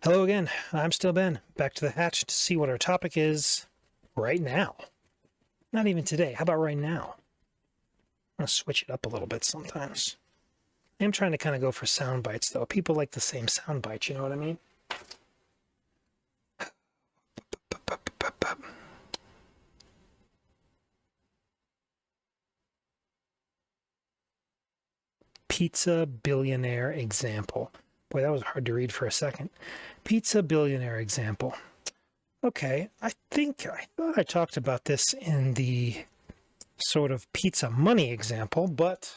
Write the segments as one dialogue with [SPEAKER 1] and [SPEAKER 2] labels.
[SPEAKER 1] Hello again. I'm still Ben. Back to the hatch to see what our topic is right now. Not even today. How about right now? I'm going to switch it up a little bit sometimes. I am trying to kind of go for sound bites, though. People like the same sound bites, you know what I mean? Pizza billionaire example. Boy, that was hard to read for a second. Pizza billionaire example. Okay, I thought I talked about this in the sort of pizza money example, but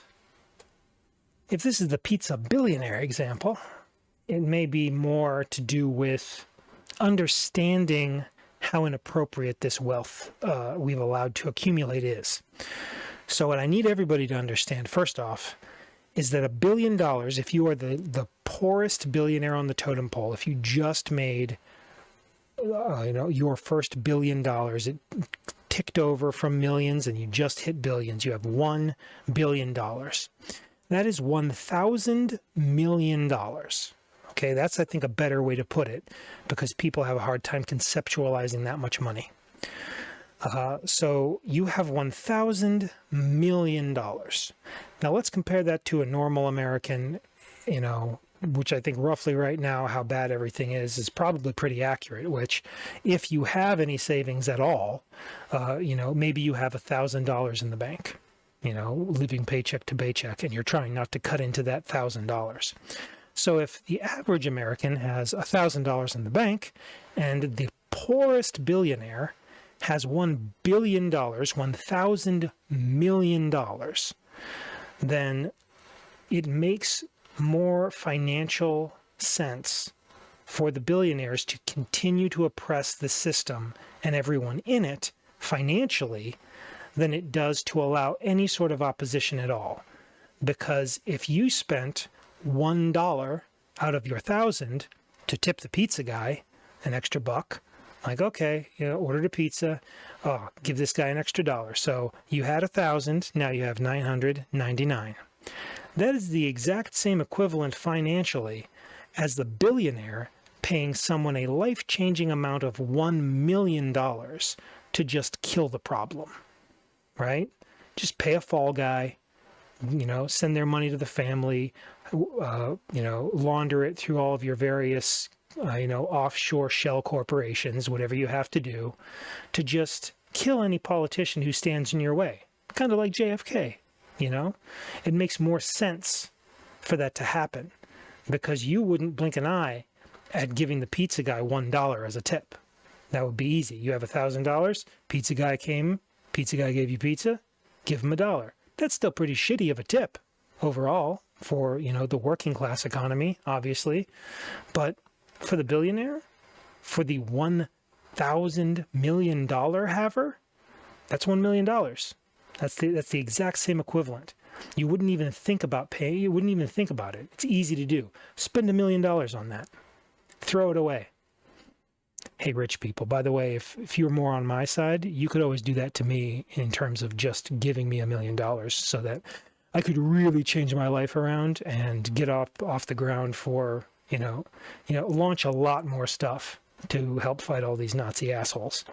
[SPEAKER 1] if this is the pizza billionaire example, it may be more to do with understanding how inappropriate this wealth we've allowed to accumulate is. So what I need everybody to understand, first off, is that $1 billion, if you are the poorest billionaire on the totem pole, if you just made your first $1 billion, it ticked over from millions and you just hit billions, you have $1 billion. That is $1,000 million. Okay, that's, I think, a better way to put it because people have a hard time conceptualizing that much money. So you have $1,000 million. Now let's compare that to a normal American, which I think roughly right now how bad everything is probably pretty accurate, which if you have any savings at all, maybe you have $1,000 in the bank, living paycheck to paycheck, and you're trying not to cut into that $1,000. So if the average American has $1,000 in the bank and the poorest billionaire has $1 billion, $1,000 million, then it makes more financial sense for the billionaires to continue to oppress the system and everyone in it financially than it does to allow any sort of opposition at all. Because if you spent $1 out of your 1,000 to tip the pizza guy an extra buck, like, okay, ordered a pizza, give this guy an extra dollar. So you had 1,000, now you have 999. That is the exact same equivalent financially as the billionaire paying someone a life-changing amount of $1 million to just kill the problem, right? Just pay a fall guy, send their money to the family, launder it through all of your various offshore shell corporations, whatever you have to do, to just kill any politician who stands in your way. Kind of like JFK, It makes more sense for that to happen because you wouldn't blink an eye at giving the pizza guy $1 as a tip. That would be easy. You have $1,000, pizza guy came, pizza guy gave you pizza, give him $1. That's still pretty shitty of a tip overall for, the working class economy, obviously. But for the billionaire, for the $1,000 million haver, that's $1 million. That's the exact same equivalent. You wouldn't even think about paying. You wouldn't even think about it. It's easy to do. Spend $1 million on that. Throw it away. Hey, rich people, by the way, if you're more on my side, you could always do that to me in terms of just giving me $1 million so that I could really change my life around and get off the ground for, launch a lot more stuff to help fight all these Nazi assholes.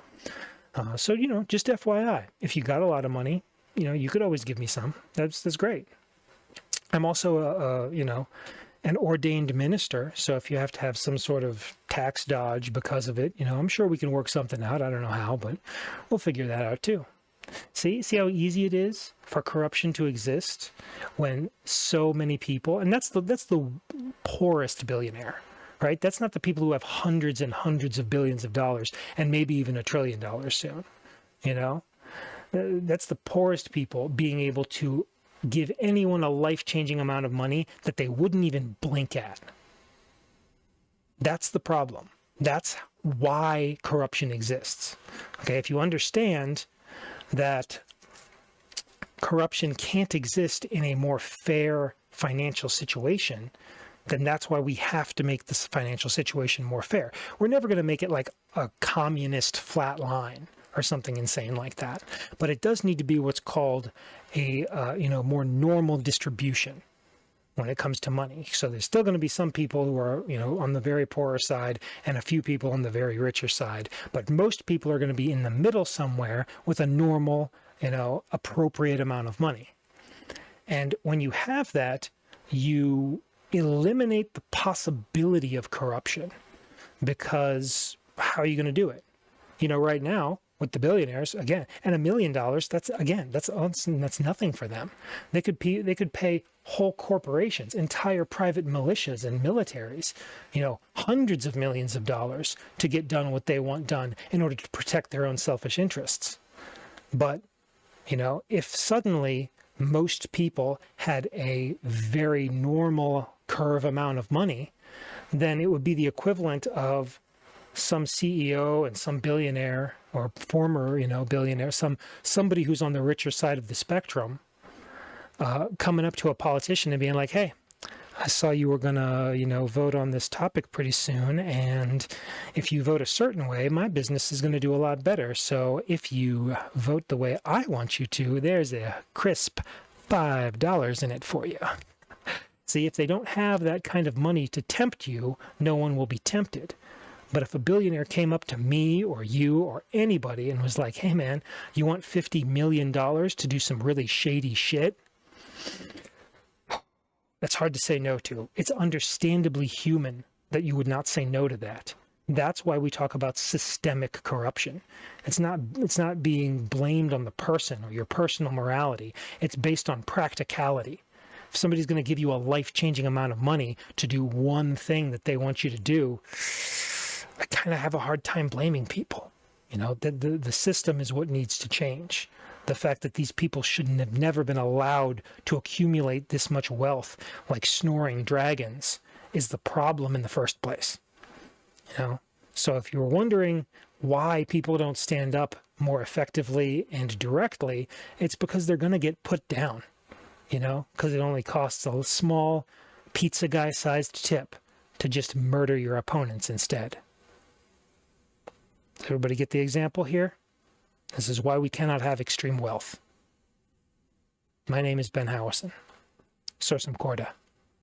[SPEAKER 1] So, just FYI, if you got a lot of money, you could always give me some. That's great. I'm also an ordained minister. So if you have to have some sort of tax dodge because of it, I'm sure we can work something out. I don't know how, but we'll figure that out too. See how easy it is for corruption to exist when so many people, and that's the poorest billionaire, right? That's not the people who have hundreds and hundreds of billions of dollars and maybe even $1 trillion soon, That's the poorest people being able to give anyone a life-changing amount of money that they wouldn't even blink at. That's the problem. That's why corruption exists. Okay, if you understand that corruption can't exist in a more fair financial situation, then that's why we have to make this financial situation more fair. We're never going to make it like a communist flat line or something insane like that. But it does need to be what's called a more normal distribution. when it comes to money. So there's still going to be some people who are, on the very poorer side and a few people on the very richer side. But most people are going to be in the middle somewhere with a normal, appropriate amount of money. And when you have that, you eliminate the possibility of corruption, because how are you going to do it? Right now with the billionaires, again, and $1 million, that's nothing for them. They could pay whole corporations, entire private militias and militaries, hundreds of millions of dollars to get done what they want done in order to protect their own selfish interests. But, if suddenly most people had a very normal curve amount of money, then it would be the equivalent of some CEO and some billionaire or former, billionaire, somebody who's on the richer side of the spectrum, coming up to a politician and being like, hey, I saw you were going to, vote on this topic pretty soon. And if you vote a certain way, my business is going to do a lot better. So if you vote the way I want you to, there's a crisp $5 in it for you. See, if they don't have that kind of money to tempt you, no one will be tempted. But if a billionaire came up to me or you or anybody and was like, hey man, you want $50 million to do some really shady shit? That's hard to say no to. It's understandably human that you would not say no to that. That's why we talk about systemic corruption. It's not being blamed on the person or your personal morality. It's based on practicality. If somebody's going to give you a life-changing amount of money to do one thing that they want you to do, I kind of have a hard time blaming people. The system is what needs to change. The fact that these people shouldn't have never been allowed to accumulate this much wealth like snoring dragons is the problem in the first place. So if you're wondering why people don't stand up more effectively and directly, it's because they're going to get put down, because it only costs a small pizza guy-sized tip to just murder your opponents instead. Does everybody get the example here? This is why we cannot have extreme wealth. My name is Ben Howison. Sursum Corda.